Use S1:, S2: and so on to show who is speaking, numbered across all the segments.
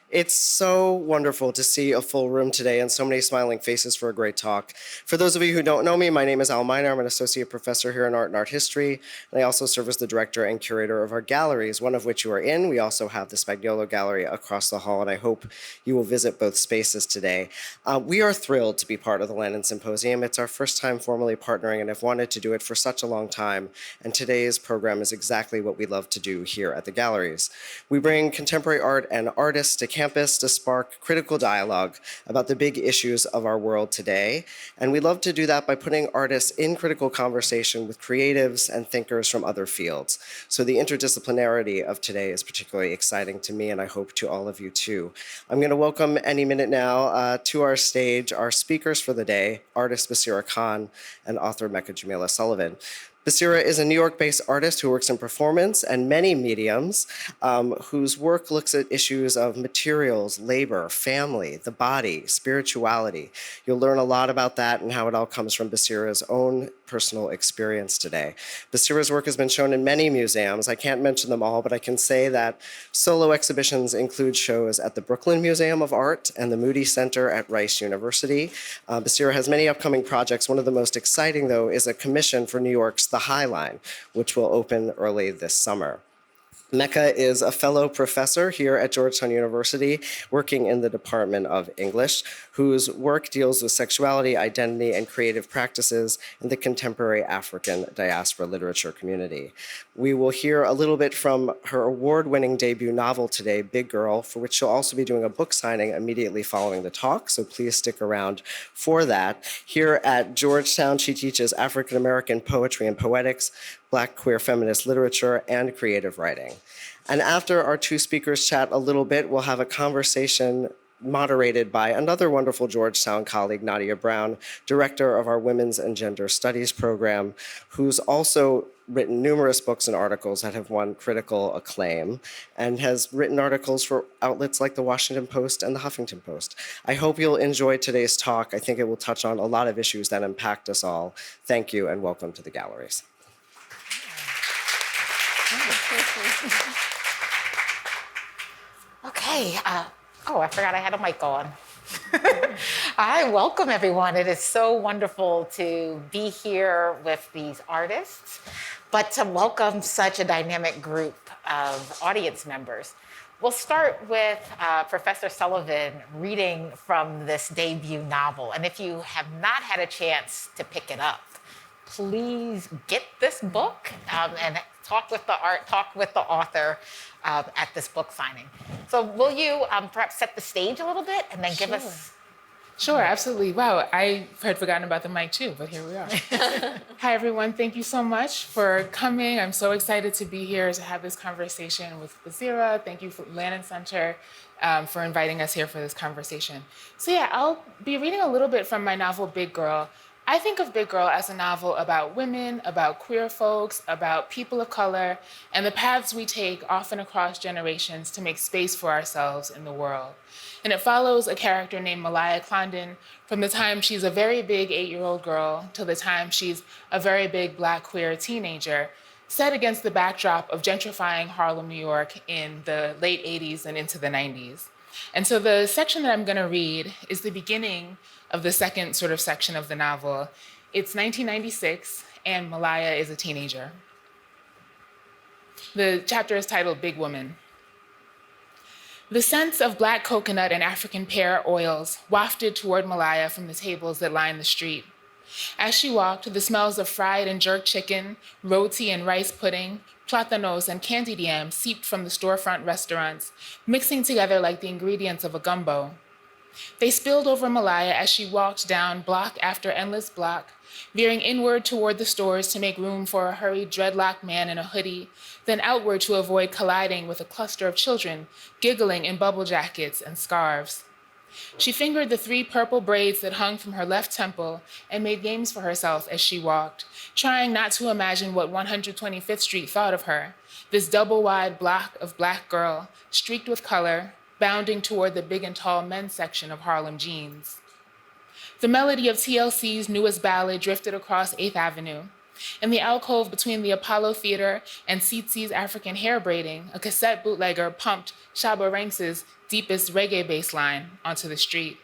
S1: It's so wonderful to see a full room today and so many smiling faces for a great talk. For those of you who don't know me, my name is Al Miner. I'm an associate professor here in art and art history, and I also serve as the director and curator of our galleries, one of which you are in. We also have the Spagnolo Gallery across the hall, and I hope you will visit both spaces today. We are thrilled to be part of the Landon Symposium. It's our first time formally partnering and have wanted to do it for such a long time, and today's program is exactly what we love to do here at the galleries. We bring contemporary art and artists to campus to spark critical dialogue about the big issues of our world today. And we love to do that by putting artists in critical conversation with creatives and thinkers from other fields. So the interdisciplinarity of today is particularly exciting to me, and I hope to all of you too. I'm going to welcome any minute now to our stage our speakers for the day, artist Baseera Khan and author Mecca Jamilah Sullivan. Baseera is a New York-based artist who works in performance and many mediums, whose work looks at issues of materials, labor, family, the body, spirituality. You'll learn a lot about that and how it all comes from Baseera's own personal experience today. Baseera's work has been shown in many museums. I can't mention them all, but I can say that solo exhibitions include shows at the Brooklyn Museum of Art and the Moody Center at Rice University. Baseera has many upcoming projects. One of the most exciting, though, is a commission for New York's The High Line, which will open early this summer. Mecca is a fellow professor here at Georgetown University, working in the Department of English, whose work deals with sexuality, identity, and creative practices in the contemporary African diaspora literature community. We will hear a little bit from her award-winning debut novel today, Big Girl, for which she'll also be doing a book signing immediately following the talk, so please stick around for that. Here at Georgetown, she teaches African American poetry and poetics, Black queer feminist literature, and creative writing. And after our two speakers chat a little bit, we'll have a conversation moderated by another wonderful Georgetown colleague, Nadia Brown, director of our Women's and Gender Studies program, who's also written numerous books and articles that have won critical acclaim and has written articles for outlets like the Washington Post and the Huffington Post. I hope you'll enjoy today's talk. I think it will touch on a lot of issues that impact us all. Thank you and welcome to the galleries.
S2: Okay. I forgot I had a mic on. Hi, welcome everyone. It is so wonderful to be here with these artists, but to welcome such a dynamic group of audience members. We'll start with Professor Sullivan reading from this debut novel. And if you have not had a chance to pick it up, please get this book and talk with the author at this book signing. So will you perhaps set the stage a little bit and then give us...
S3: Sure, absolutely. Wow, I had forgotten about the mic too, but here we are. Hi, everyone. Thank you so much for coming. I'm so excited to be here to have this conversation with Baseera. Thank you for Landon Center for inviting us here for this conversation. So yeah, I'll be reading a little bit from my novel, Big Girl. I think of Big Girl as a novel about women, about queer folks, about people of color, and the paths we take, often across generations, to make space for ourselves in the world. And it follows a character named Malaya Clondon from the time she's a very big 8-year-old girl till the time she's a very big Black queer teenager, set against the backdrop of gentrifying Harlem, New York in the late 80s and into the 90s. And so the section that I'm going to read is the beginning of the second sort of section of the novel. It's 1996, and Malaya is a teenager. The chapter is titled Big Woman. The scents of Black coconut and African pear oils wafted toward Malaya from the tables that lined the street. As she walked, the smells of fried and jerked chicken, roti and rice pudding, plátanos and candied yams seeped from the storefront restaurants, mixing together like the ingredients of a gumbo. They spilled over Malaya as she walked down block after endless block, veering inward toward the stores to make room for a hurried dreadlocked man in a hoodie, then outward to avoid colliding with a cluster of children giggling in bubble jackets and scarves. She fingered the 3 purple braids that hung from her left temple and made games for herself as she walked, trying not to imagine what 125th Street thought of her, this double-wide block of Black girl, streaked with color, bounding toward the big and tall men's section of Harlem jeans. The melody of TLC's newest ballad drifted across 8th Avenue. In the alcove between the Apollo Theater and Tsitsi's African hair braiding, a cassette bootlegger pumped Shabba Ranks' deepest reggae bass line onto the street.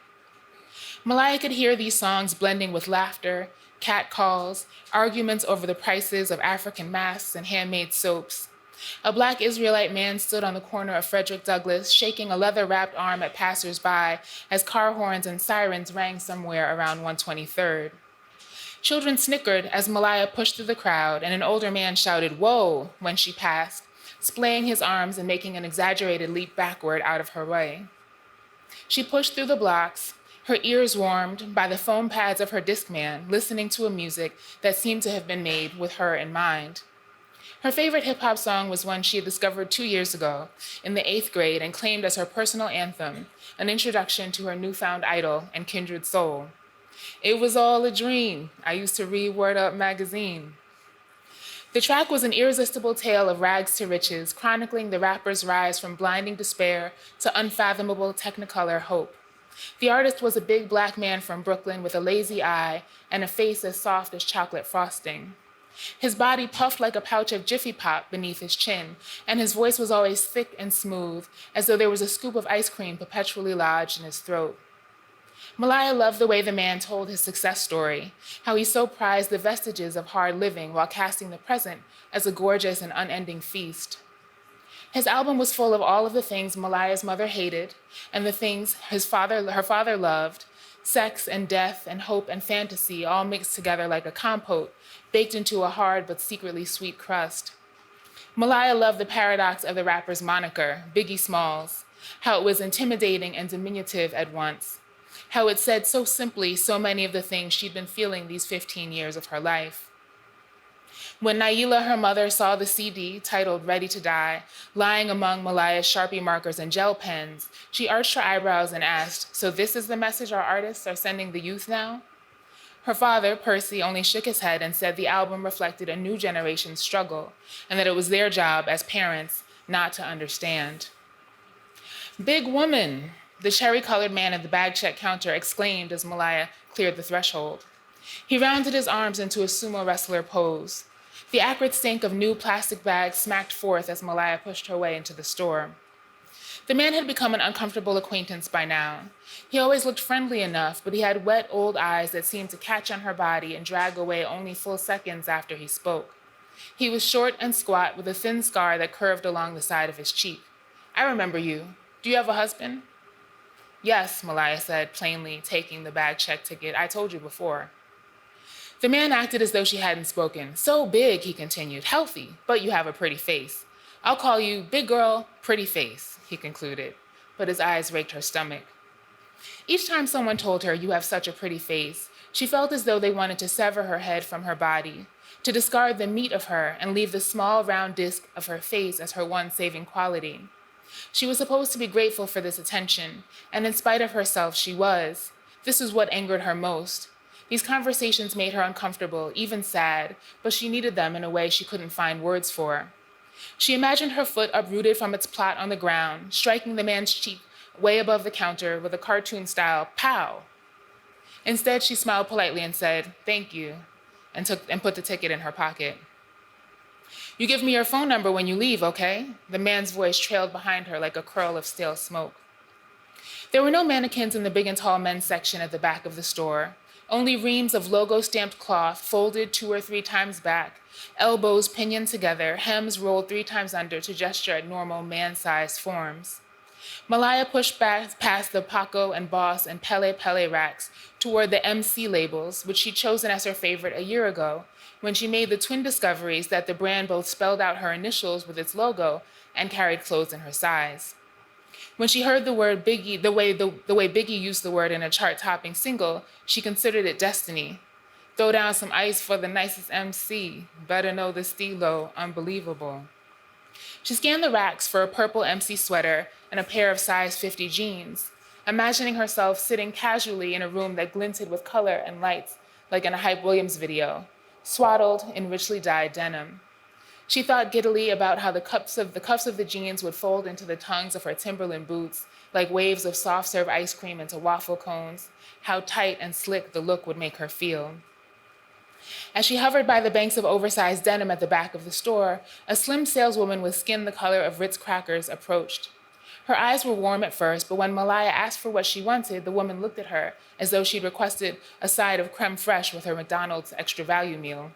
S3: Malaya could hear these songs blending with laughter, cat calls, arguments over the prices of African masks and handmade soaps. A Black Israelite man stood on the corner of Frederick Douglass, shaking a leather-wrapped arm at passersby as car horns and sirens rang somewhere around 123rd. Children snickered as Malaya pushed through the crowd, and an older man shouted, "Whoa," when she passed, splaying his arms and making an exaggerated leap backward out of her way. She pushed through the blocks, her ears warmed by the foam pads of her Discman, listening to a music that seemed to have been made with her in mind. Her favorite hip-hop song was one she had discovered 2 years ago in the 8th grade and claimed as her personal anthem, an introduction to her newfound idol and kindred soul. "It was all a dream. I used to read Word Up magazine." The track was an irresistible tale of rags to riches, chronicling the rapper's rise from blinding despair to unfathomable technicolor hope. The artist was a big Black man from Brooklyn with a lazy eye and a face as soft as chocolate frosting. His body puffed like a pouch of Jiffy Pop beneath his chin, and his voice was always thick and smooth, as though there was a scoop of ice cream perpetually lodged in his throat. Malaya loved the way the man told his success story, how he so prized the vestiges of hard living while casting the present as a gorgeous and unending feast. His album was full of all of the things Malaya's mother hated and the things her father loved, sex and death and hope and fantasy all mixed together like a compote, baked into a hard but secretly sweet crust. Malaya loved the paradox of the rapper's moniker, Biggie Smalls, how it was intimidating and diminutive at once, how it said so simply so many of the things she'd been feeling these 15 years of her life. When Naila, her mother, saw the CD titled Ready to Die lying among Malaya's Sharpie markers and gel pens, she arched her eyebrows and asked, "So this is the message our artists are sending the youth now?" Her father, Percy, only shook his head and said the album reflected a new generation's struggle and that it was their job as parents not to understand. "Big woman," the cherry-colored man at the bag check counter exclaimed as Malaya cleared the threshold. He rounded his arms into a sumo wrestler pose. The acrid stink of new plastic bags smacked forth as Malaya pushed her way into the store. The man had become an uncomfortable acquaintance by now. He always looked friendly enough, but he had wet, old eyes that seemed to catch on her body and drag away only full seconds after he spoke. He was short and squat with a thin scar that curved along the side of his cheek. "I remember you. Do you have a husband?" "Yes," Malaya said, plainly taking the bag check ticket. "I told you before." The man acted as though she hadn't spoken. "So big," he continued, "healthy, but you have a pretty face. I'll call you big girl, pretty face," he concluded, but his eyes raked her stomach. Each time someone told her, "You have such a pretty face," she felt as though they wanted to sever her head from her body, to discard the meat of her and leave the small round disc of her face as her one saving quality. She was supposed to be grateful for this attention, and in spite of herself, she was. This was what angered her most. These conversations made her uncomfortable, even sad, but she needed them in a way she couldn't find words for. She imagined her foot uprooted from its plot on the ground, striking the man's cheek way above the counter with a cartoon-style pow. Instead, she smiled politely and said, "Thank you," and put the ticket in her pocket. "You give me your phone number when you leave, okay?" The man's voice trailed behind her like a curl of stale smoke. There were no mannequins in the big and tall men's section at the back of the store, only reams of logo-stamped cloth folded 2 or 3 times back, elbows pinioned together, hems rolled 3 times under to gesture at normal man-sized forms. Malaya pushed back past the Paco and Boss and Pele Pele racks toward the MC labels, which she'd chosen as her favorite a year ago, when she made the twin discoveries that the brand both spelled out her initials with its logo and carried clothes in her size. When she heard the word Biggie, the way Biggie used the word in a chart-topping single, she considered it destiny. "Throw down some ice for the nicest MC. Better know the stilo. Unbelievable." She scanned the racks for a purple MC sweater and a pair of size 50 jeans, imagining herself sitting casually in a room that glinted with color and lights like in a Hype Williams video, swaddled in richly dyed denim. She thought giddily about how the cuffs of the jeans would fold into the tongues of her Timberland boots, like waves of soft-serve ice cream into waffle cones, how tight and slick the look would make her feel. As she hovered by the banks of oversized denim at the back of the store, a slim saleswoman with skin the color of Ritz crackers approached. Her eyes were warm at first, but when Malaya asked for what she wanted, the woman looked at her as though she'd requested a side of creme fraiche with her McDonald's extra value meal.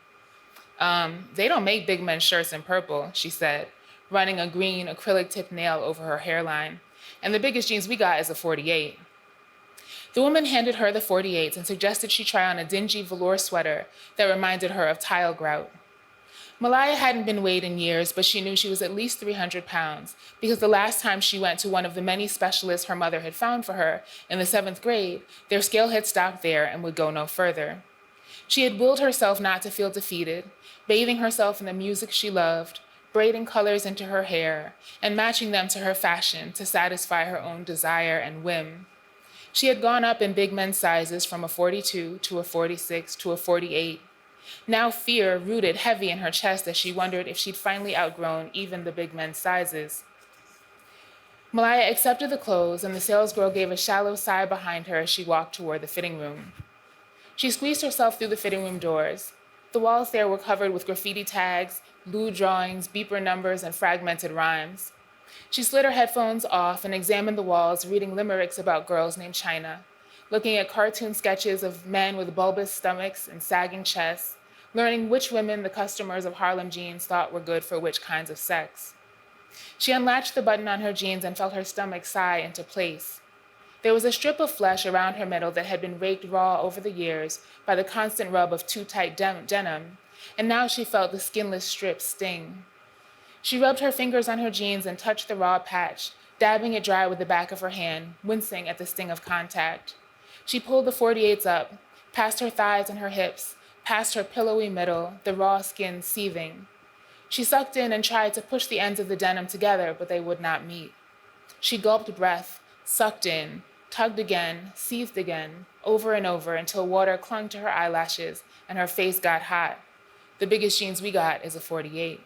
S3: They don't make big men's shirts in purple, she said, running a green acrylic tip nail over her hairline. And the biggest jeans we got is a 48. The woman handed her the 48s and suggested she try on a dingy velour sweater that reminded her of tile grout. Malaya hadn't been weighed in years, but she knew she was at least 300 pounds because the last time she went to one of the many specialists her mother had found for her in the 7th grade, their scale had stopped there and would go no further. She had willed herself not to feel defeated, bathing herself in the music she loved, braiding colors into her hair, and matching them to her fashion to satisfy her own desire and whim. She had gone up in big men's sizes from a 42 to a 46 to a 48. Now fear rooted heavy in her chest as she wondered if she'd finally outgrown even the big men's sizes. Malaya accepted the clothes, and the salesgirl gave a shallow sigh behind her as she walked toward the fitting room. She squeezed herself through the fitting room doors. The walls there were covered with graffiti tags, lewd drawings, beeper numbers, and fragmented rhymes. She slid her headphones off and examined the walls, reading limericks about girls named China, looking at cartoon sketches of men with bulbous stomachs and sagging chests, learning which women the customers of Harlem jeans thought were good for which kinds of sex. She unlatched the button on her jeans and felt her stomach sigh into place. There was a strip of flesh around her middle that had been raked raw over the years by the constant rub of too tight denim, and now she felt the skinless strip sting. She rubbed her fingers on her jeans and touched the raw patch, dabbing it dry with the back of her hand, wincing at the sting of contact. She pulled the 48s up, past her thighs and her hips, past her pillowy middle, the raw skin seething. She sucked in and tried to push the ends of the denim together, but they would not meet. She gulped breath, sucked in, tugged again, seethed again, over and over until water clung to her eyelashes and her face got hot. The biggest jeans we got is a 48.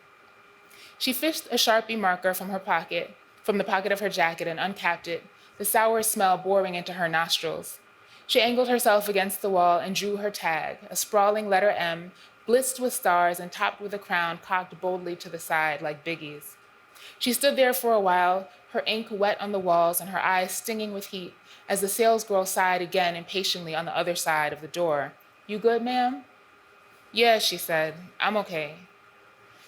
S3: She fished a Sharpie marker from the pocket of her jacket and uncapped it, the sour smell boring into her nostrils. She angled herself against the wall and drew her tag, a sprawling letter M, blitzed with stars and topped with a crown cocked boldly to the side like Biggie's. She stood there for a while, her ink wet on the walls and her eyes stinging with heat, as the salesgirl sighed again impatiently on the other side of the door. "You good, ma'am?" "Yeah," she said. "I'm okay."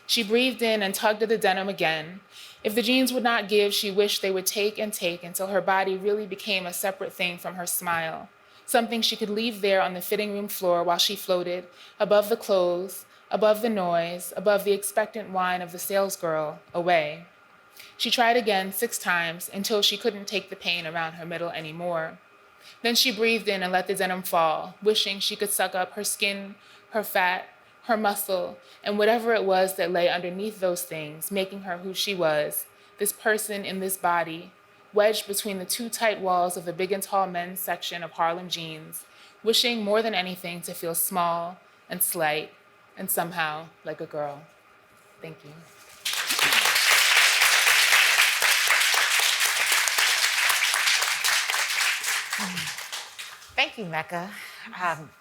S3: She breathed in and tugged at the denim again. If the jeans would not give, she wished they would take until her body really became a separate thing from her smile, something she could leave there on the fitting room floor while she floated, above the clothes, above the noise, above the expectant whine of the salesgirl, away. She tried again 6 times until she couldn't take the pain around her middle anymore. Then she breathed in and let the denim fall, wishing she could suck up her skin, her fat, her muscle, and whatever it was that lay underneath those things, making her who she was, this person in this body, wedged between the 2 tight walls of the big and tall men's section of Harlem jeans, wishing more than anything to feel small and slight and somehow like a girl. Thank you.
S2: Thank you, Mecca.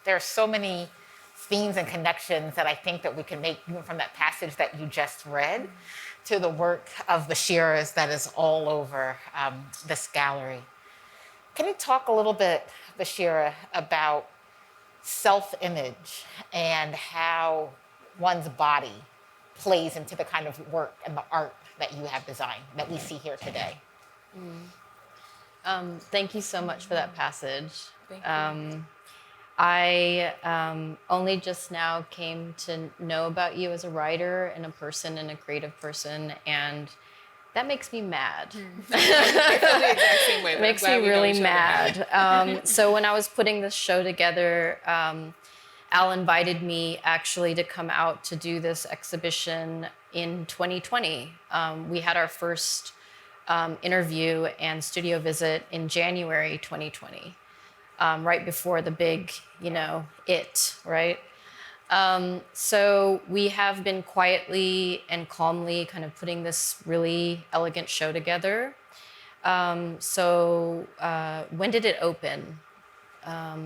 S2: There are so many themes and connections that I think that we can make even from that passage that you just read to the work of Baseera's that is all over this gallery. Can you talk a little bit, Baseera, about self-image and how one's body plays into the kind of work and the art that you have designed that we see here today?
S4: Thank you so much for that passage.
S3: Thank you.
S4: I only just now came to know about you as a writer and a person and a creative person, and that makes me mad.
S3: I feel the exact same way.
S4: It makes me really mad. So when I was putting this show together, Al invited me actually to come out to do this exhibition in 2020. We had our first interview and studio visit in January 2020, right before the big, right? So we have been quietly and calmly kind of putting this really elegant show together. So when did it open? A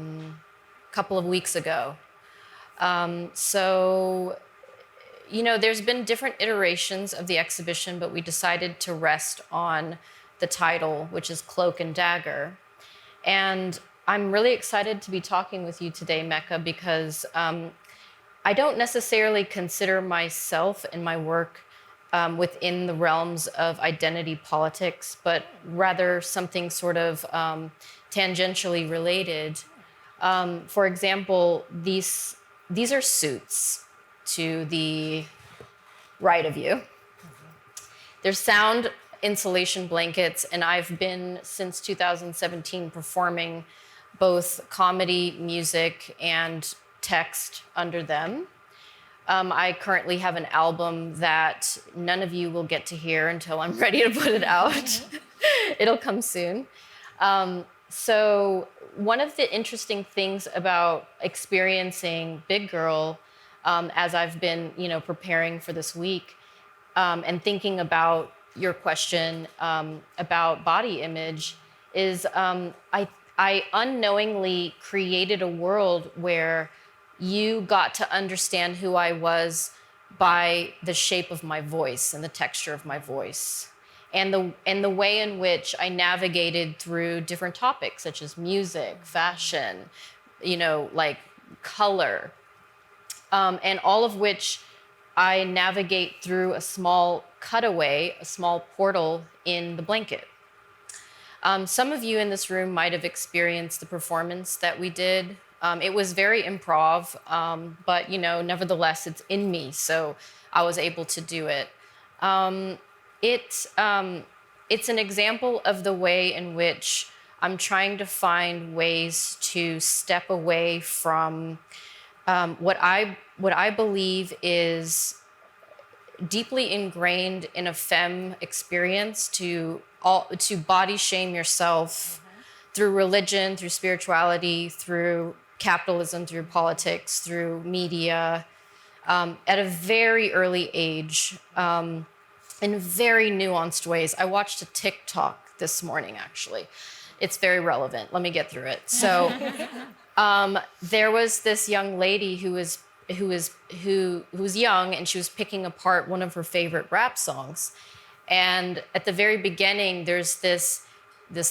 S4: couple of weeks ago. So, there's been different iterations of the exhibition, but we decided to rest on the title, which is Cloak and Dagger. And I'm really excited to be talking with you today, Mecca, because I don't necessarily consider myself and my work within the realms of identity politics, but rather something sort of tangentially related. For example, these are suits to the right of you. They're sound insulation blankets, and I've been since 2017 performing both comedy, music, and text under them. I currently have an album that none of you will get to hear until I'm ready to put it out. It'll come soon. So one of the interesting things about experiencing Big Girl, as I've been, preparing for this week, and thinking about your question about body image, is I unknowingly created a world where you got to understand who I was by the shape of my voice and the texture of my voice, and the way in which I navigated through different topics such as music, fashion, like color, and all of which I navigate through a small cutaway, a small portal in the blanket. Some of you in this room might have experienced the performance that we did. It was very improv, but nevertheless, it's in me, so I was able to do it. It's an example of the way in which I'm trying to find ways to step away from what I believe is deeply ingrained in a femme experience to body shame yourself through religion, through spirituality, through capitalism, through politics, through media, at a very early age, in very nuanced ways. I watched a TikTok this morning, actually. It's very relevant. Let me get through it. So there was this young lady who was young, and she was picking apart one of her favorite rap songs. And at the very beginning, there's this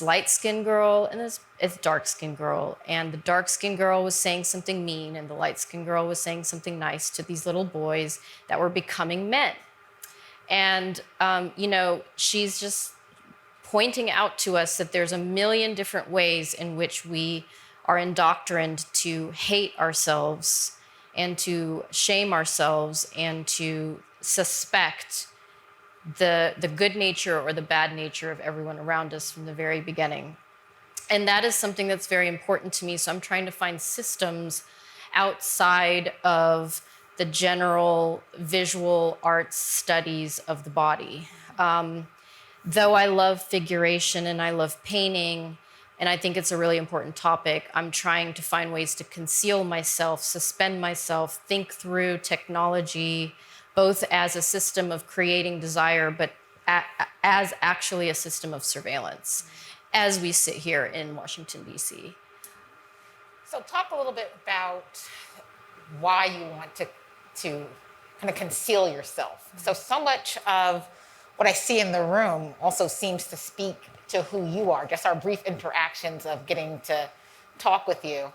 S4: light-skinned girl and this dark-skinned girl. And the dark-skinned girl was saying something mean, and the light-skinned girl was saying something nice to these little boys that were becoming men. And, she's just pointing out to us that there's a million different ways in which we are indoctrined to hate ourselves and to shame ourselves and to suspect the good nature or the bad nature of everyone around us from the very beginning. And that is something that's very important to me. So I'm trying to find systems outside of the general visual arts studies of the body. Though I love figuration and I love painting, and I think it's a really important topic, I'm trying to find ways to conceal myself, suspend myself, think through technology, both as a system of creating desire, but as actually a system of surveillance, as we sit here in Washington, D.C.
S2: So talk a little bit about why you want to kind of conceal yourself. So much of what I see in the room also seems to speak to who you are, just our brief interactions of getting to talk with you.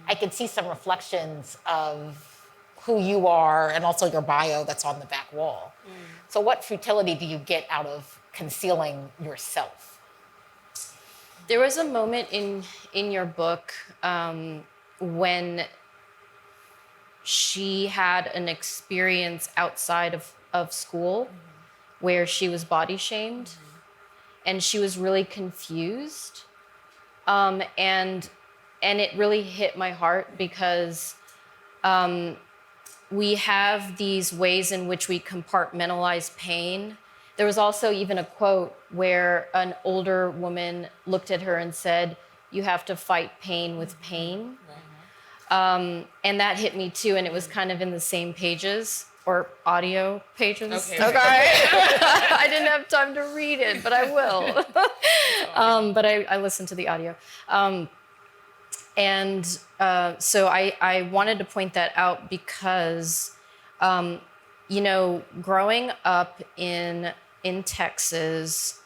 S2: I could see some reflections of who you are and also your bio that's on the back wall. So what futility do you get out of concealing yourself?
S4: There was a moment in your book when she had an experience outside of school where she was body shamed, and she was really confused. And it really hit my heart because we have these ways in which we compartmentalize pain. There was also even a quote where an older woman looked at her and said, "You have to fight pain with pain." And that hit me too, and it was kind of in the same pages, or audio pages. Okay. I didn't have time to read it, but I will. But I listened to the audio. And so I wanted to point that out because, growing up in Texas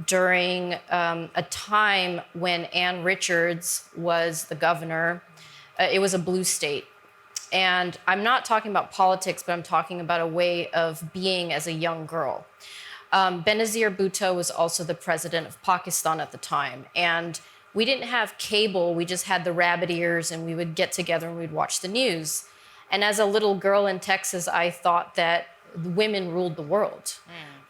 S4: during a time when Ann Richards was the governor, it was a blue state. And I'm not talking about politics, but I'm talking about a way of being as a young girl. Benazir Bhutto was also the president of Pakistan at the time. And we didn't have cable, we just had the rabbit ears, and we would get together and we'd watch the news. And as a little girl in Texas, I thought that women ruled the world.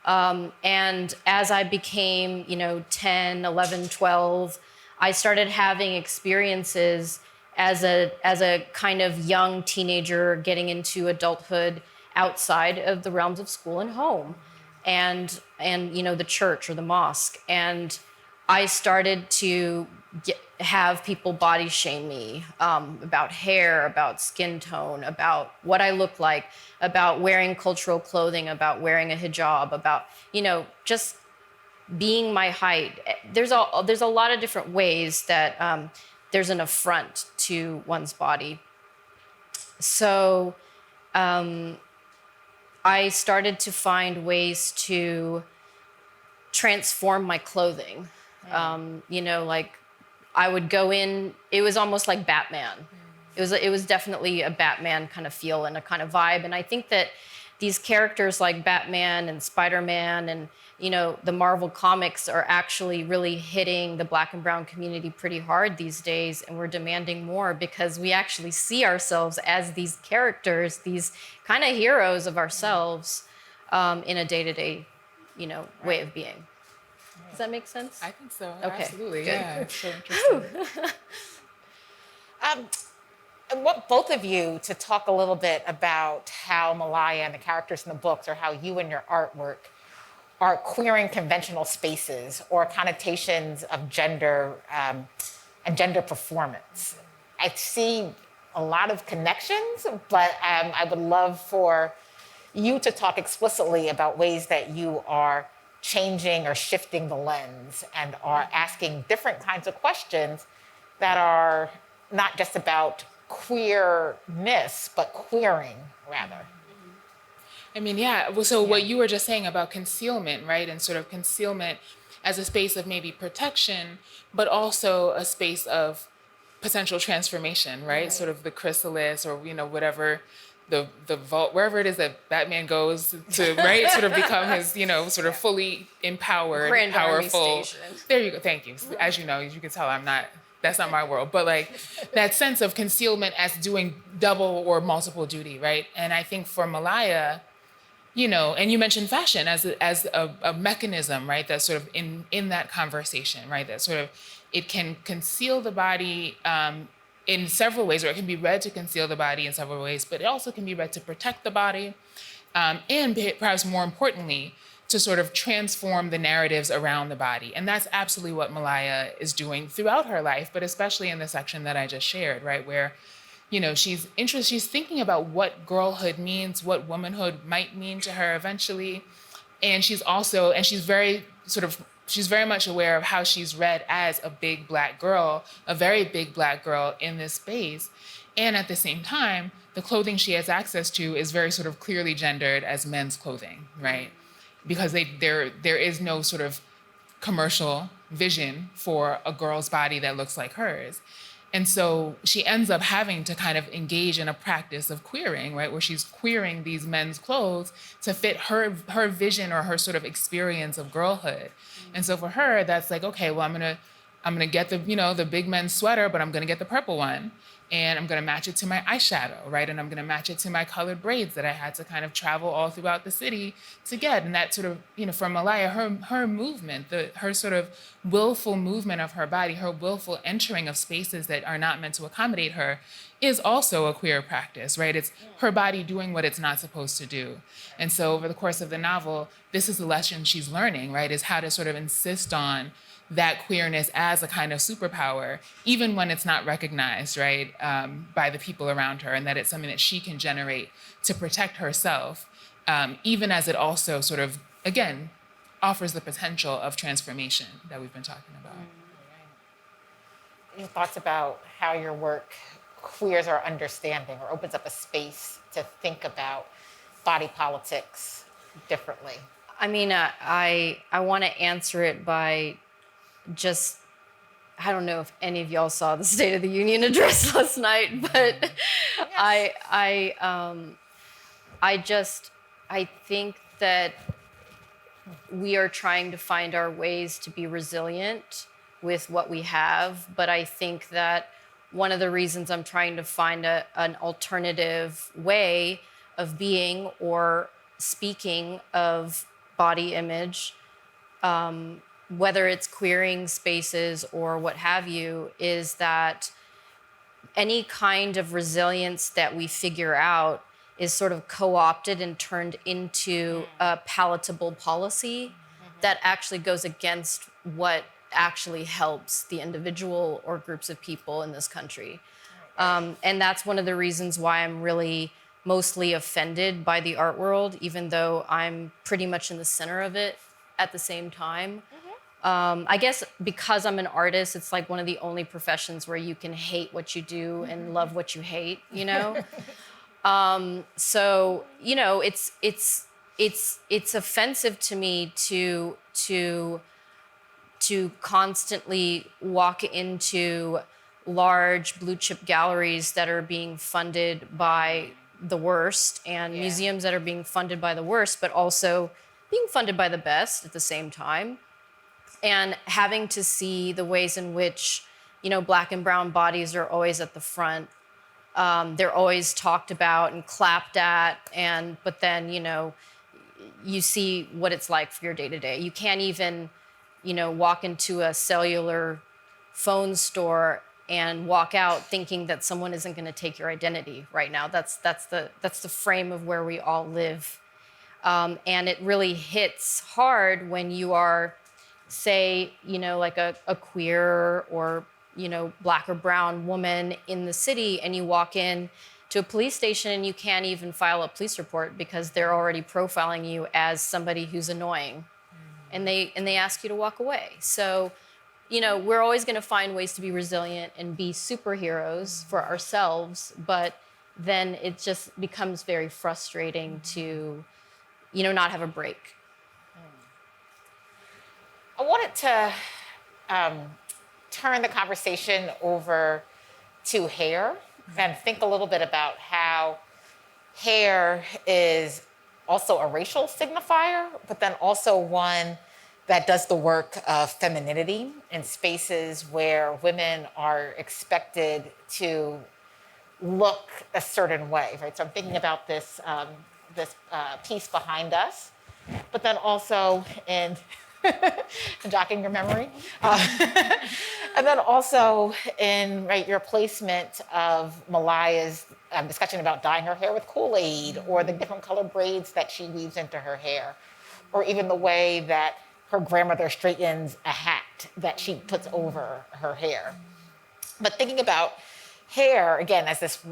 S4: And as I became, 10, 11, 12, I started having experiences as a kind of young teenager getting into adulthood outside of the realms of school and home and the church or the mosque. And I started to have people body shame me about hair, about skin tone, about what I look like, about wearing cultural clothing, about wearing a hijab, about, just being my height. There's a lot of different ways that there's an affront to one's body. So I started to find ways to transform my clothing. Like I would go in, it was almost like Batman. It was definitely a Batman kind of feel and a kind of vibe. And I think that these characters like Batman and Spider-Man and, the Marvel comics are actually really hitting the Black and brown community pretty hard these days. And we're demanding more because we actually see ourselves as these characters, these kind of heroes of ourselves in a day-to-day, way of being. Does that make sense?
S3: I think so.
S4: Okay.
S3: Absolutely.
S4: Good.
S3: Yeah. It's so interesting.
S2: I want both of you to talk a little bit about how Malaya and the characters in the books, or how you and your artwork are queering conventional spaces or connotations of gender and gender performance. I see a lot of connections, but I would love for you to talk explicitly about ways that you are changing or shifting the lens and are asking different kinds of questions that are not just about queerness, but queering, rather.
S3: I mean, yeah. Well, so what you were just saying about concealment, right? And sort of concealment as a space of maybe protection, but also a space of potential transformation, right? Sort of the chrysalis or, whatever the vault, wherever it is that Batman goes to, right? Sort of become his, sort of fully empowered,
S4: Grand Army
S3: powerful.
S4: Station.
S3: There you go. Thank you. As you know, as you can tell, that's not my world, but like that sense of concealment as doing double or multiple duty, right? And I think for Malaya, and you mentioned fashion as a mechanism, right? That's sort of in that conversation, right? That sort of, it can conceal the body in several ways, or it can be read to conceal the body in several ways, but it also can be read to protect the body, and perhaps more importantly, to sort of transform the narratives around the body. And that's absolutely what Malaya is doing throughout her life, but especially in the section that I just shared, right? Where, she's thinking about what girlhood means, what womanhood might mean to her eventually. And she's very much aware of how she's read as a big Black girl, a very big Black girl in this space. And at the same time, the clothing she has access to is very sort of clearly gendered as men's clothing, right? Because there is no sort of commercial vision for a girl's body that looks like hers. And so she ends up having to kind of engage in a practice of queering, right? Where she's queering these men's clothes to fit her vision or her sort of experience of girlhood. And so for her, that's like, okay, well, I'm gonna get the big men's sweater, but I'm gonna get the purple one. And I'm gonna match it to my eyeshadow, right? And I'm gonna match it to my colored braids that I had to kind of travel all throughout the city to get. And that sort of, for Malaya, her movement, her sort of willful movement of her body, her willful entering of spaces that are not meant to accommodate her is also a queer practice, right? It's her body doing what it's not supposed to do. And so over the course of the novel, this is the lesson she's learning, right? Is how to sort of insist on that queerness as a kind of superpower, even when it's not recognized, right, by the people around her, and that it's something that she can generate to protect herself, even as it also sort of, again, offers the potential of transformation that we've been talking about.
S2: your thoughts about how your work queers our understanding or opens up a space to think about body politics differently?
S4: I mean, I want to answer it by just, I don't know if any of y'all saw the State of the Union address last night, but
S2: Yes.
S4: I think that we are trying to find our ways to be resilient with what we have. But I think that one of the reasons I'm trying to find an alternative way of being or speaking of body image, whether it's queering spaces or what have you, is that any kind of resilience that we figure out is sort of co-opted and turned into a palatable policy that actually goes against what actually helps the individual or groups of people in this country. And that's one of the reasons why I'm really mostly offended by the art world, even though I'm pretty much in the center of it at the same time. I guess because I'm an artist, it's like one of the only professions where you can hate what you do and love what you hate, you know? So, you know, it's offensive to me to constantly walk into large blue chip galleries that are being funded by the worst and museums that are being funded by the worst, but also being funded by the best at the same time. And having to see the ways in which, you know, Black and brown bodies are always at the front. They're always talked about and clapped at, but then, you know, you see what it's like for your day to day. You can't even, you know, walk into a cellular phone store and walk out thinking that someone isn't going to take your identity right now. That's the frame of where we all live, and it really hits hard when you are, say, you know, like a queer or, you know, Black or brown woman in the city, and you walk in to a police station and you can't even file a police report because they're already profiling you as somebody who's annoying, and they ask you to walk away. So, you know, we're always going to find ways to be resilient and be superheroes for ourselves, but then it just becomes very frustrating to, you know, not have a break.
S2: I wanted to turn the conversation over to hair and think a little bit about how hair is also a racial signifier, but then also one that does the work of femininity in spaces where women are expected to look a certain way, right? So I'm thinking about this piece behind us, but then also in jogging your memory, and then also in your placement of Malaya's discussion about dyeing her hair with Kool-Aid, or the different colored braids that she weaves into her hair, or even the way that her grandmother straightens a hat that she puts over her hair. But thinking about hair again as this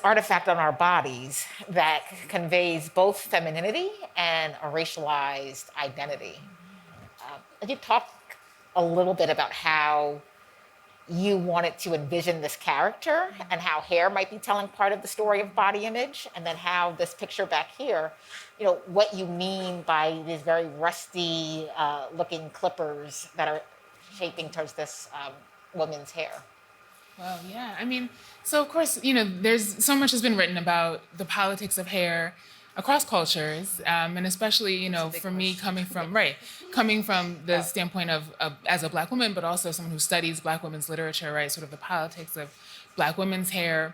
S2: artifact on our bodies that conveys both femininity and a racialized identity. Could you talk a little bit about how you wanted to envision this character and how hair might be telling part of the story of body image, and then how this picture back here, you know, what you mean by these very rusty looking clippers that are shaping towards this woman's hair?
S3: Well, yeah. I mean, so of course, you know, there's so much has been written about the politics of hair across cultures, and especially, you know, for me coming from the standpoint of as a Black woman, but also someone who studies Black women's literature, right? Sort of the politics of Black women's hair,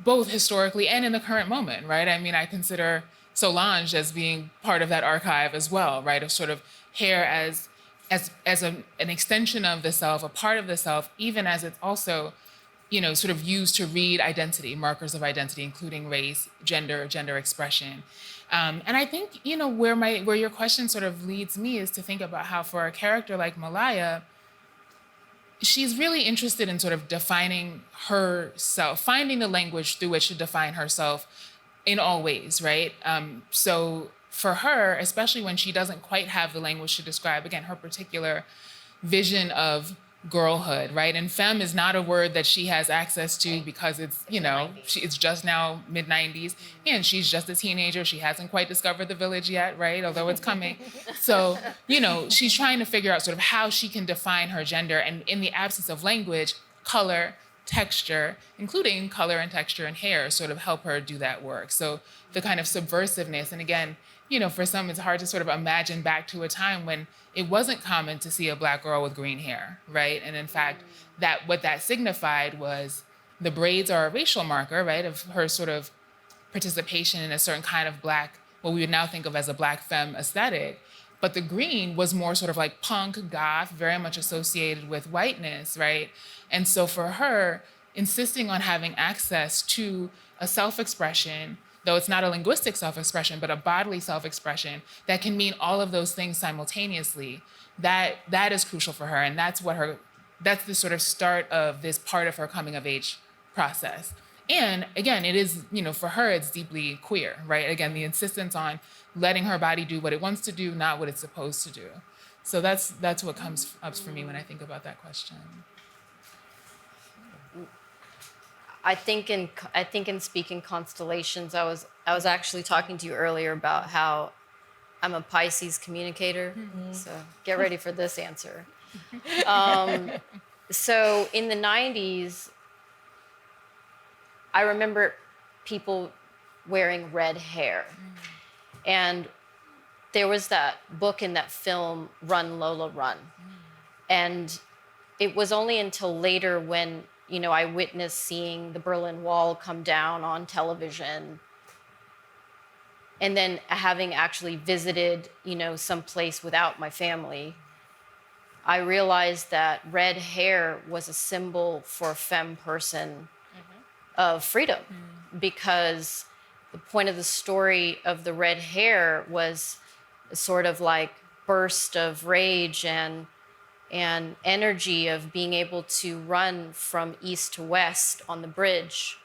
S3: both historically and in the current moment, right? I mean, I consider Solange as being part of that archive as well, right? Of sort of hair as an extension of the self, a part of the self, even as it's also, you know, sort of used to read identity, markers of identity, including race, gender expression. And I think, you know, where your question sort of leads me is to think about how for a character like Malaya, she's really interested in sort of defining herself, finding the language through which to define herself in all ways, right? So for her, especially when she doesn't quite have the language to describe, again, her particular vision of girlhood, right? And femme is not a word that she has access to because it's, it's just now mid-90s and she's just a teenager. She hasn't quite discovered the village yet, right? Although it's coming. So, she's trying to figure out sort of how she can define her gender, and in the absence of language, color, texture, including color and texture and hair, sort of help her do that work. So the kind of subversiveness, and again, for some, it's hard to sort of imagine back to a time when it wasn't common to see a Black girl with green hair, right? And in fact, what that signified was the braids are a racial marker, right, of her sort of participation in a certain kind of Black, what we would now think of as a Black femme aesthetic. But the green was more sort of like punk, goth, very much associated with whiteness, right? And so for her, insisting on having access to a self-expression, though it's not a linguistic self-expression, but a bodily self-expression that can mean all of those things simultaneously, that is crucial for her. And that's the sort of start of this part of her coming of age process. And again, it is, for her, it's deeply queer, right? Again, the insistence on letting her body do what it wants to do, not what it's supposed to do. So that's what comes up for me when I think about that question.
S4: I think in speaking constellations, I was actually talking to you earlier about how I'm a Pisces communicator. Mm-hmm. So get ready for this answer. So in the 90s, I remember people wearing red hair. And there was that book in that film, Run, Lola, Run. And it was only until later when, I witnessed seeing the Berlin Wall come down on television, and then having actually visited, some place without my family, I realized that red hair was a symbol for a femme person of freedom, because the point of the story of the red hair was a sort of like burst of rage and energy of being able to run from east to west on the bridge,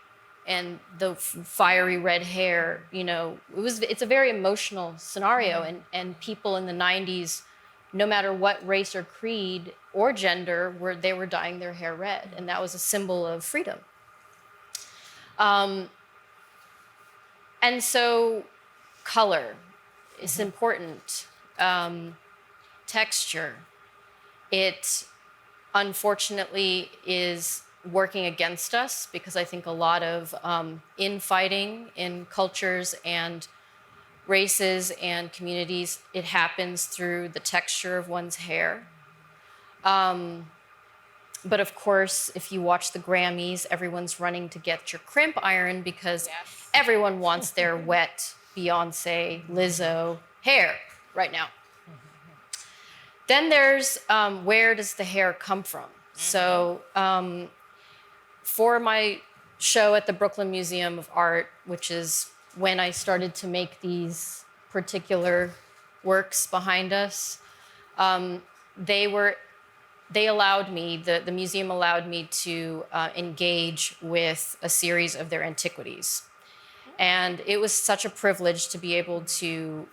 S4: and the fiery red hair, it's a very emotional scenario. And people in the 90s, no matter what race or creed or gender, they were dyeing their hair red, and that was a symbol of freedom. And so color is important. Texture. It unfortunately is working against us, because I think a lot of infighting in cultures and races and communities, it happens through the texture of one's hair. But of course, if you watch the Grammys, everyone's running to get your crimp iron because everyone wants their wet Beyonce, Lizzo hair right now. Then there's where does the hair come from? So for my show at the Brooklyn Museum of Art, which is when I started to make these particular works behind us, the museum allowed me to engage with a series of their antiquities. And it was such a privilege to be able to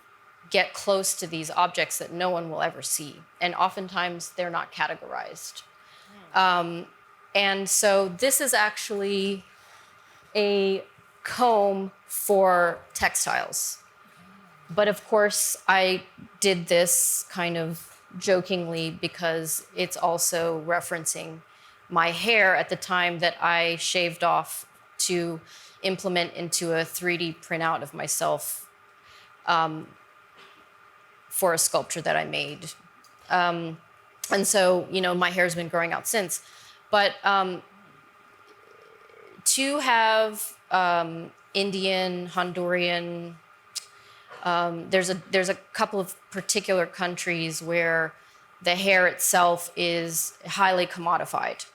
S4: get close to these objects that no one will ever see. And oftentimes they're not categorized. And so this is actually a comb for textiles. But of course, I did this kind of jokingly because it's also referencing my hair at the time that I shaved off to implement into a 3D printout of myself for a sculpture that I made. And so, my hair's been growing out since. But to have Indian, Honduran, there's a couple of particular countries where the hair itself is highly commodified.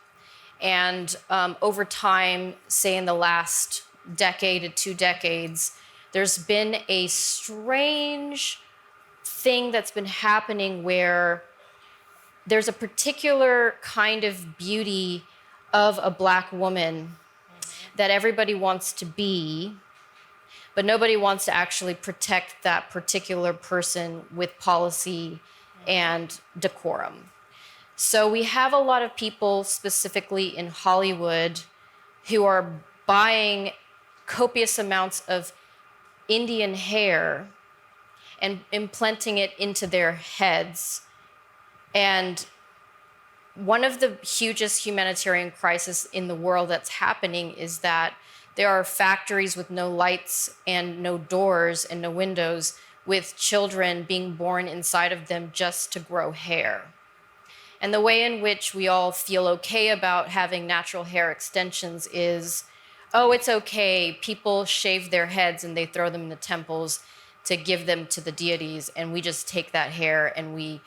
S4: And over time, say in the last decade to 2 decades, there's been a strange thing that's been happening where there's a particular kind of beauty of a Black woman that everybody wants to be, but nobody wants to actually protect that particular person with policy and decorum. So we have a lot of people, specifically in Hollywood, who are buying copious amounts of Indian hair and implanting it into their heads. And one of the hugest humanitarian crises in the world that's happening is that there are factories with no lights and no doors and no windows, with children being born inside of them just to grow hair. And the way in which we all feel okay about having natural hair extensions is, oh, it's okay. People shave their heads and they throw them in the temples to give them to the deities. And we just take that hair and we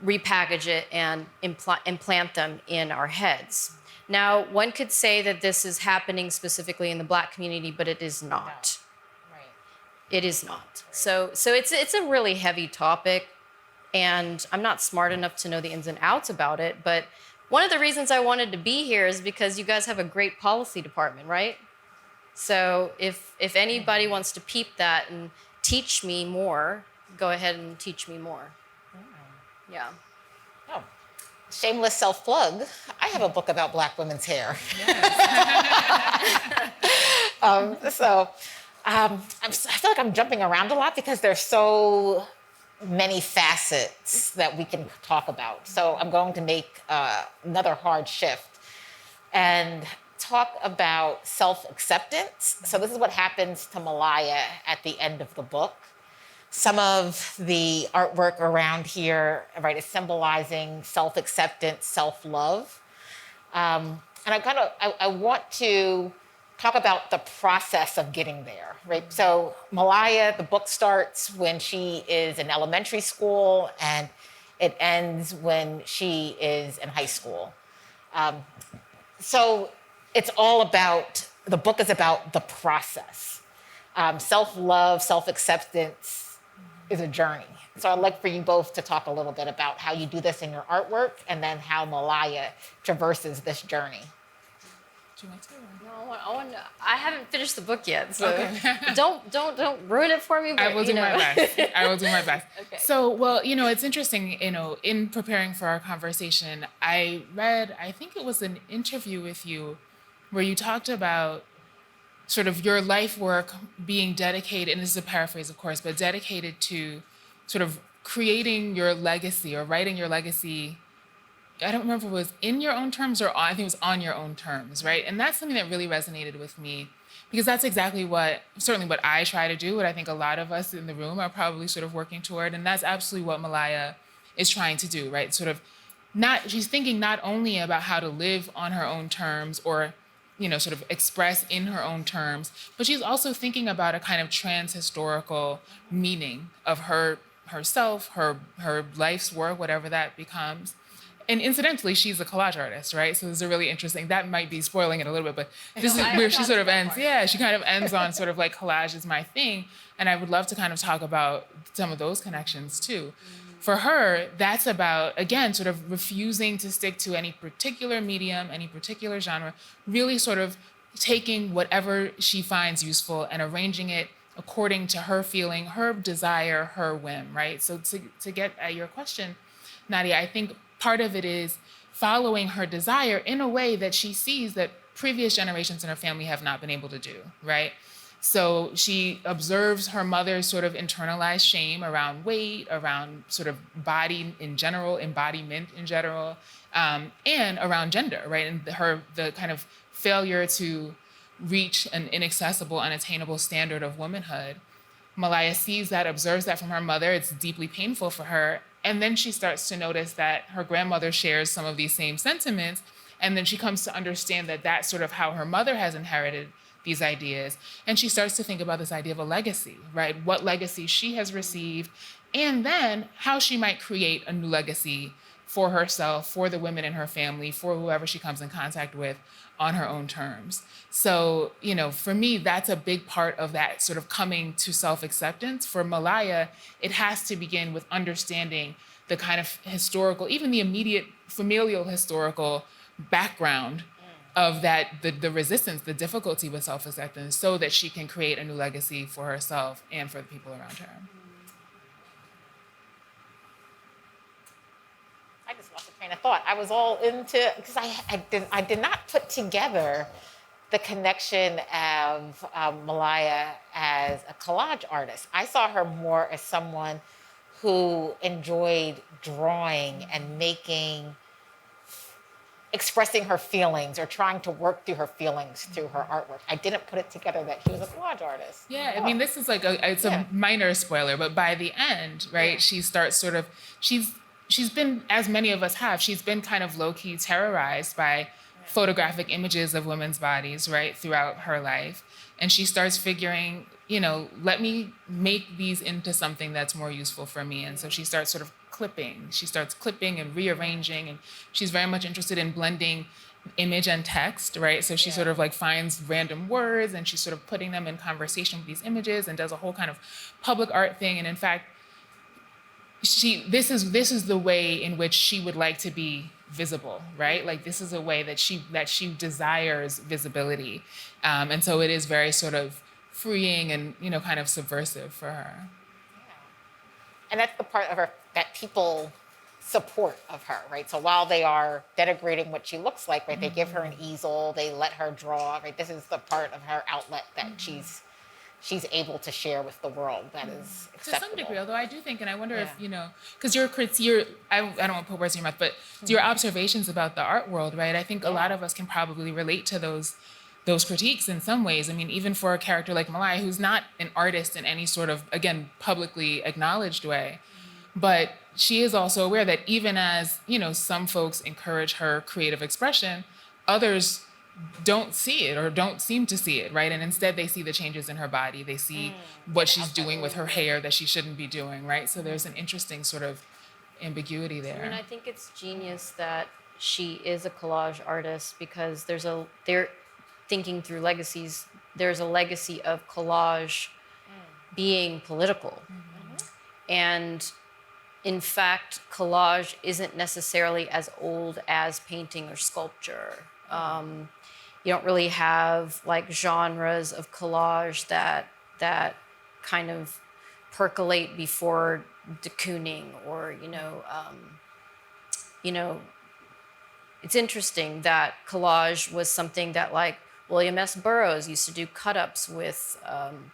S4: repackage it and implant them in our heads. Now, one could say that this is happening specifically in the Black community, but it is not.
S2: Right.
S4: It is not. So it's a really heavy topic, and I'm not smart enough to know the ins and outs about it, but one of the reasons I wanted to be here is because you guys have a great policy department, right? So if anybody wants to peep that and teach me more, go ahead and teach me more. Yeah.
S2: Oh, shameless self-plug. I have a book about Black women's hair. I feel like I'm jumping around a lot because there's so many facets that we can talk about. So I'm going to make another hard shift and talk about self-acceptance. So this is what happens to Malaya at the end of the book. Some of the artwork around here, right, is symbolizing self-acceptance, self-love. And I want to talk about the process of getting there, right? So Malaya, the book starts when she is in elementary school and it ends when she is in high school. So it's all about, the book is about the process. Self-love, self-acceptance is a journey. So I'd like for you both to talk a little bit about how you do this in your artwork and then how Malaya traverses this journey.
S3: Do you want to?
S4: No, I haven't finished the book yet, so
S3: Okay.
S4: don't ruin it for me. But,
S3: I will do my best. I will do my best.
S4: Okay.
S3: So, well, it's interesting, in preparing for our conversation, I read, I think it was an interview with you where you talked about sort of your life work being dedicated, and this is a paraphrase, of course, but dedicated to sort of creating your legacy or writing your legacy. I don't remember if it was in your own terms or I think it was on your own terms, right? And that's something that really resonated with me because that's exactly certainly what I try to do, what I think a lot of us in the room are probably sort of working toward. And that's absolutely what Malaya is trying to do, right? Sort of she's thinking not only about how to live on her own terms or sort of express in her own terms, but she's also thinking about a kind of trans-historical meaning of herself, her life's work, whatever that becomes. And incidentally, she's a collage artist, right? So this is a really interesting, that might be spoiling it a little bit, but this is where she sort of ends. Yeah, she kind of ends on sort of like collage is my thing. And I would love to kind of talk about some of those connections too. For her, that's about, again, sort of refusing to stick to any particular medium, any particular genre, really sort of taking whatever she finds useful and arranging it according to her feeling, her desire, her whim, right? So to get at your question, Nadia, I think part of it is following her desire in a way that she sees that previous generations in her family have not been able to do, right? So she observes her mother's sort of internalized shame around weight, around sort of body in general, embodiment in general, and around gender, right? And the kind of failure to reach an inaccessible, unattainable standard of womanhood. Malaya sees that, observes that from her mother. It's deeply painful for her. And then she starts to notice that her grandmother shares some of these same sentiments. And then she comes to understand that that's sort of how her mother has inherited these ideas. And she starts to think about this idea of a legacy, right? What legacy she has received, and then how she might create a new legacy for herself, for the women in her family, for whoever she comes in contact with on her own terms. So, for me, that's a big part of that sort of coming to self-acceptance. For Malaya, it has to begin with understanding the kind of historical, even the immediate familial historical background of that, the resistance, the difficulty with self-acceptance, so that she can create a new legacy for herself and for the people around her.
S2: I just lost the train of thought. I was all into, because I did not put together the connection of Malaya as a collage artist. I saw her more as someone who enjoyed drawing and expressing her feelings or trying to work through her feelings through her artwork. I didn't put it together that she was a collage artist.
S3: Yeah, I mean, this is like it's a minor spoiler, but by the end, right, she starts sort of, she's been, as many of us have, she's been kind of low-key terrorized by photographic images of women's bodies, right, throughout her life. And she starts figuring, let me make these into something that's more useful for me. And so she starts sort of clipping. She starts clipping and rearranging, and she's very much interested in blending image and text, right? So she sort of like finds random words and she's sort of putting them in conversation with these images and does a whole kind of public art thing. And in fact, this is the way in which she would like to be visible, right? Like this is a way that she desires visibility, and so it is very sort of freeing and kind of subversive for her.
S2: And that's the part of her that people support of her, right? So while they are denigrating what she looks like, right, they give her an easel, they let her draw, right? This is the part of her outlet that she's able to share with the world that is acceptable.
S3: To some degree, although I do think, and I wonder if, because I don't want to put words in your mouth, but your observations about the art world, right? I think a lot of us can probably relate to those critiques in some ways. I mean, even for a character like Malaya, who's not an artist in any sort of, again, publicly acknowledged way, but she is also aware that even as, some folks encourage her creative expression, others don't see it or don't seem to see it, right? And instead they see the changes in her body. They see what she's doing with her hair that she shouldn't be doing, right? So there's an interesting sort of ambiguity there.
S4: I mean, I think it's genius that she is a collage artist because they're thinking through legacies. There's a legacy of collage being political. And in fact, collage isn't necessarily as old as painting or sculpture. You don't really have like genres of collage that kind of percolate before de Kooning or it's interesting that collage was something that like William S. Burroughs used to do cut-ups with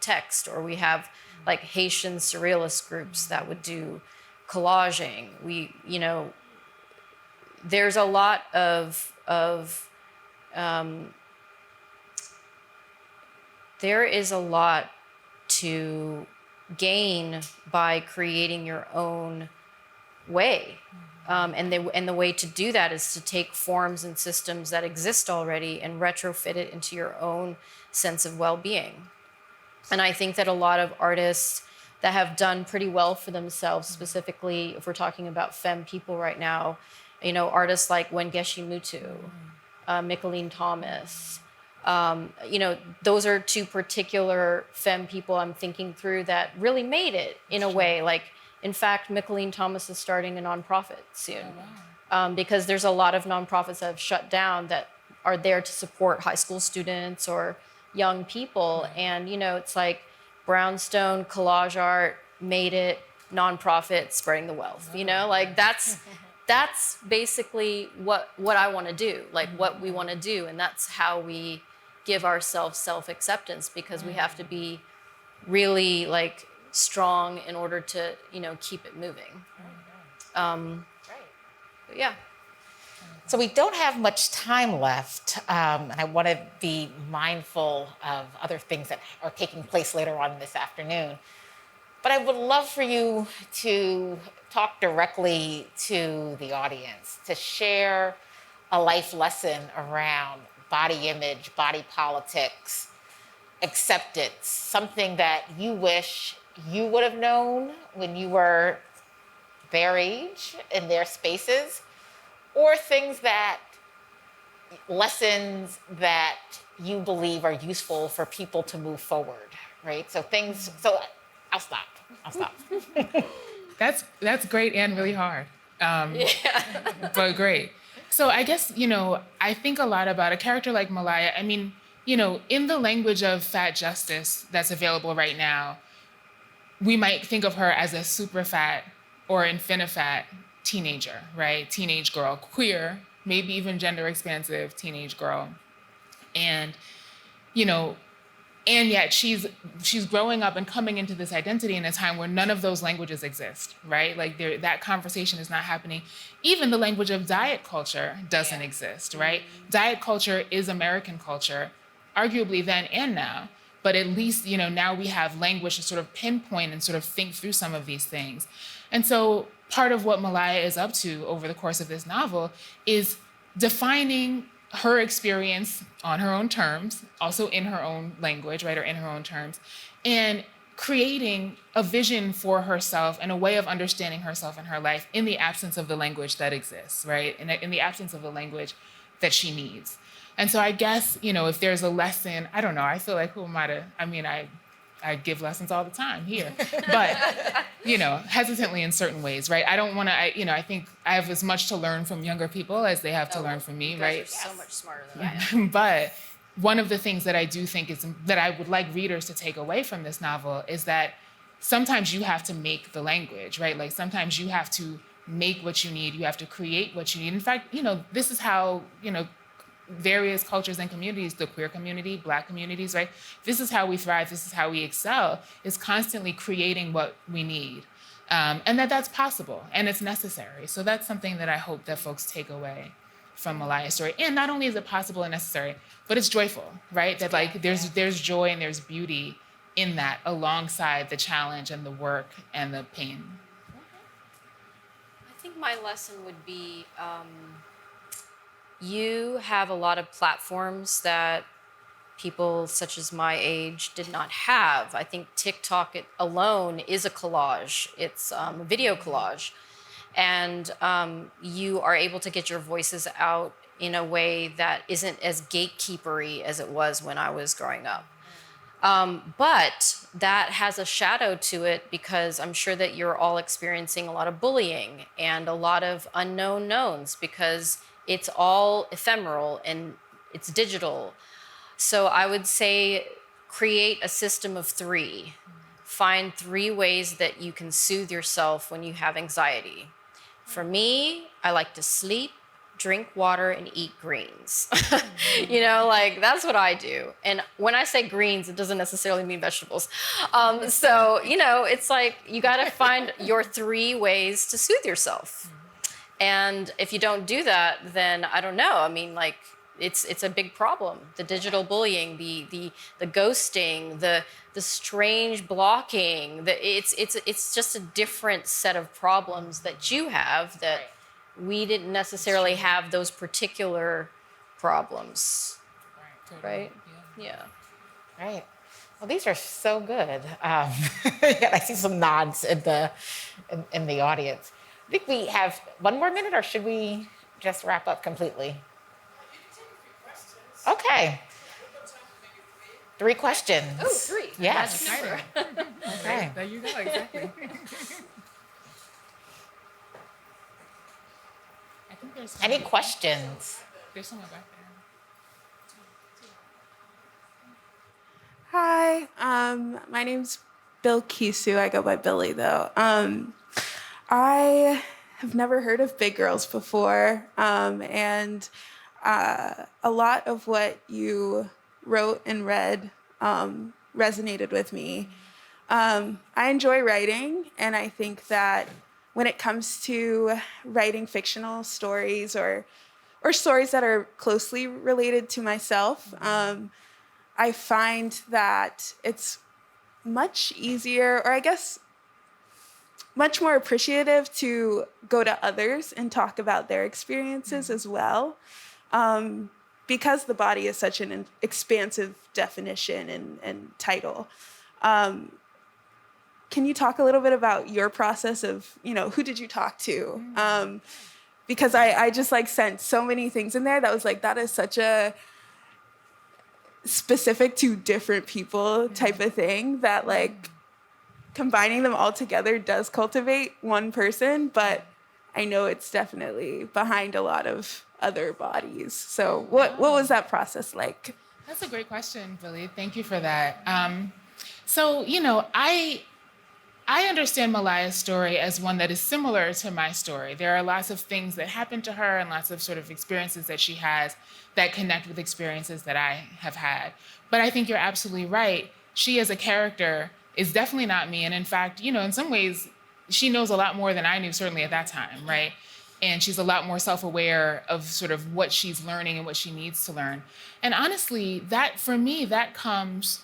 S4: text, or we have like Haitian surrealist groups that would do collaging. There's a lot there is a lot to gain by creating your own way. And the way to do that is to take forms and systems that exist already and retrofit it into your own sense of well-being. And I think that a lot of artists that have done pretty well for themselves, specifically if we're talking about femme people right now, artists like Wengeshi Mutu, Mickalene Thomas, those are two particular femme people I'm thinking through that really made it in a way. Like, in fact, Mickalene Thomas is starting a nonprofit soon because there's a lot of nonprofits that have shut down that are there to support high school students or young people. And, it's like brownstone, collage art, made it, nonprofit, spreading the wealth, like that's basically what I want to do, like what we want to do. And that's how we give ourselves self-acceptance, because we have to be really like strong in order to, keep it moving. But yeah.
S2: So we don't have much time left, and I want to be mindful of other things that are taking place later on this afternoon. But I would love for you to talk directly to the audience, to share a life lesson around body image, body politics, acceptance, something that you wish you would have known when you were their age, in their spaces, or lessons that you believe are useful for people to move forward, right? So I'll stop.
S3: That's great and really hard, but great. So I guess, I think a lot about a character like Malaya. I mean, in the language of fat justice that's available right now, we might think of her as a super fat or infinifat teenager, right? Teenage girl, queer, maybe even gender expansive teenage girl. And, you know, and yet she's growing up and coming into this identity in a time where none of those languages exist, right? Like that conversation is not happening. Even the language of diet culture doesn't exist, right? Diet culture is American culture, arguably then and now. But at least, you know, now we have language to sort of pinpoint and sort of think through some of these things. And so part of what Malaya is up to over the course of this novel is defining her experience on her own terms, also in her own language, right, or in her own terms, and creating a vision for herself and a way of understanding herself and her life in the absence of the language that exists, right, in the absence of the language that she needs. And so I guess, you know, if there's a lesson, I don't know, I feel like who am I to, I mean, I give lessons all the time here, but, you know, hesitantly in certain ways, right? I don't want to, you know, I think I have as much to learn from younger people as they have to learn from me, right?
S4: You're so much smarter than I am.
S3: But one of the things that I do think is, that I would like readers to take away from this novel is that sometimes you have to make the language, right? Like sometimes you have to make what you need, you have to create what you need. In fact, you know, this is how, you know, various cultures and communities, the queer community, Black communities, right? This is how we thrive, this is how we excel, is constantly creating what we need. And that's possible and it's necessary. So that's something that I hope that folks take away from Malaya's story. And not only is it possible and necessary, but it's joyful, right? That like there's joy and there's beauty in that alongside the challenge and the work and the pain.
S4: I think my lesson would be, you have a lot of platforms that people such as my age did not have. I think TikTok alone is a collage. It's a video collage. And you are able to get your voices out in a way that isn't as gatekeepery as it was when I was growing up. But that has a shadow to it because I'm sure that you're all experiencing a lot of bullying and a lot of unknown knowns because it's all ephemeral and it's digital. So I would say create a system of 3. Find 3 ways that you can soothe yourself when you have anxiety. For me, I like to sleep, drink water, and eat greens. You know, like that's what I do. And when I say greens, it doesn't necessarily mean vegetables. So, you know, it's like you gotta find your 3 ways to soothe yourself. And if you don't do that, then I don't know. I mean, like, it's a big problem. The digital bullying, the ghosting, the strange blocking. It's just a different set of problems that you have that we didn't necessarily have those particular problems. Right? Yeah.
S2: Right. Well, these are so good. Yeah, I see some nods in the audience. I think we have one more minute, or should we just wrap up completely? Okay. 3 questions.
S4: Oh, 3.
S2: Yes.
S3: Okay. There you go, exactly. I think there's
S2: Any questions?
S3: There's someone back there.
S5: Hi, my name's Bill Kisu. I go by Billy, though. I have never heard of Big Girls before, and a lot of what you wrote and read resonated with me. I enjoy writing, and I think that when it comes to writing fictional stories or stories that are closely related to myself, I find that it's much easier, or I guess much more appreciative to go to others and talk about their experiences as well. Because the body is such an expansive definition and title. Can you talk a little bit about your process of, you know, who did you talk to? Because I just like sent so many things in there that was like, that is such a specific to different people type of thing that like combining them all together does cultivate one person, but I know it's definitely behind a lot of other bodies. So what was that process like?
S3: That's a great question, Billy. Thank you for that. So, you know, I understand Malaya's story as one that is similar to my story. There are lots of things that happen to her and lots of sort of experiences that she has that connect with experiences that I have had. But I think you're absolutely right. She as a character is definitely not me. And in fact, in some ways, she knows a lot more than I knew, certainly at that time, right? And she's a lot more self-aware of sort of what she's learning and what she needs to learn. And honestly, that for me, that comes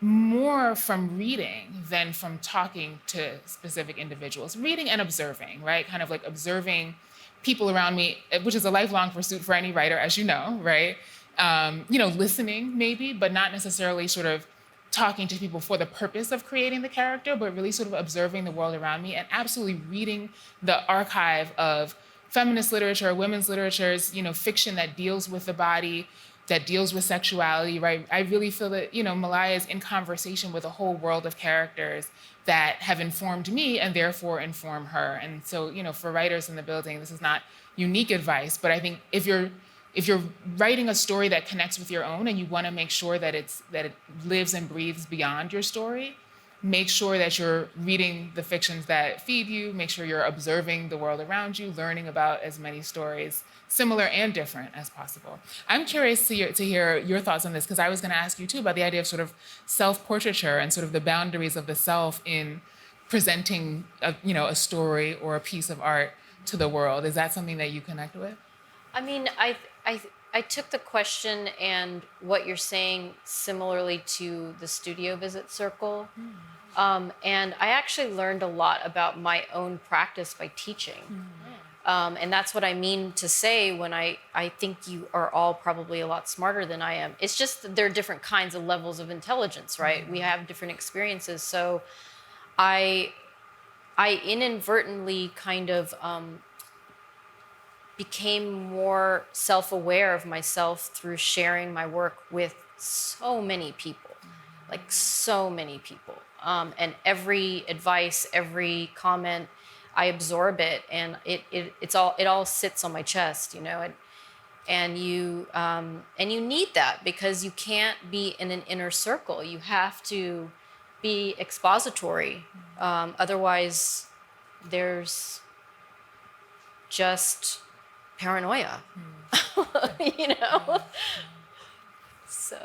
S3: more from reading than from talking to specific individuals. Reading and observing, right? Kind of like observing people around me, which is a lifelong pursuit for any writer, as you know, right? Listening maybe, but not necessarily sort of talking to people for the purpose of creating the character, but really sort of observing the world around me and absolutely reading the archive of feminist literature, women's literatures, fiction that deals with the body, that deals with sexuality, right? I really feel that, Malaya is in conversation with a whole world of characters that have informed me and therefore inform her. And so, for writers in the building, this is not unique advice, but I think if you're writing a story that connects with your own and you want to make sure that it lives and breathes beyond your story, make sure that you're reading the fictions that feed you, make sure you're observing the world around you, learning about as many stories, similar and different as possible. I'm curious to hear your thoughts on this, because I was going to ask you too about the idea of sort of self-portraiture and sort of the boundaries of the self in presenting a story or a piece of art to the world. Is that something that you connect with?
S4: I mean, I took the question and what you're saying similarly to the studio visit circle. And I actually learned a lot about my own practice by teaching. And that's what I mean to say when I think you are all probably a lot smarter than I am. It's just that there are different kinds of levels of intelligence, right? We have different experiences. So I inadvertently kind of became more self-aware of myself through sharing my work with so many people, like so many people. And every advice, every comment, I absorb it, and it all sits on my chest, and you need that because you can't be in an inner circle. You have to be expository, otherwise there's just paranoia, So,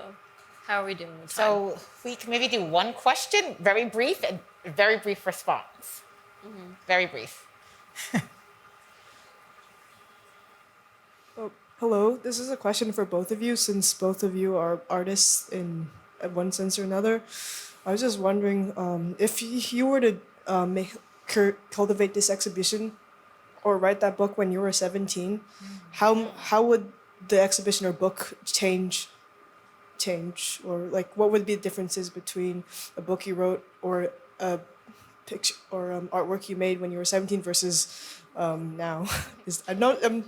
S4: how are we doing with time?
S2: So we can maybe do one question, very brief, and very brief response. Very brief.
S6: Oh, hello, this is a question for both of you, since both of you are artists in one sense or another. I was just wondering if you were to cultivate this exhibition or write that book when you were 17, how would the exhibition or book change, or like what would be the differences between a book you wrote or a picture or artwork you made when you were 17 versus now? I'm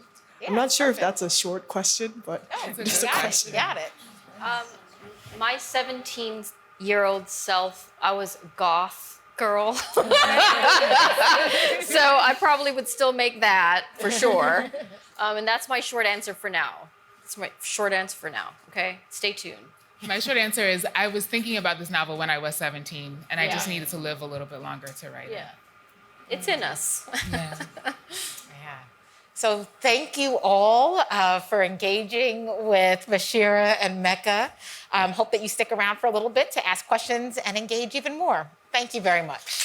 S6: not sure if that's a short question, but just a question.
S2: Got it.
S4: My 17-year-old self, I was a goth girl. So I probably would still make that for sure. And that's my short answer for now. That's my short answer for now, okay? Stay tuned.
S3: My short answer is I was thinking about this novel when I was 17, and I just needed to live a little bit longer to write it.
S4: Yeah. It's in us.
S3: Yeah.
S2: Yeah. So thank you all for engaging with Baseera and Mecca. Hope that you stick around for a little bit to ask questions and engage even more. Thank you very much.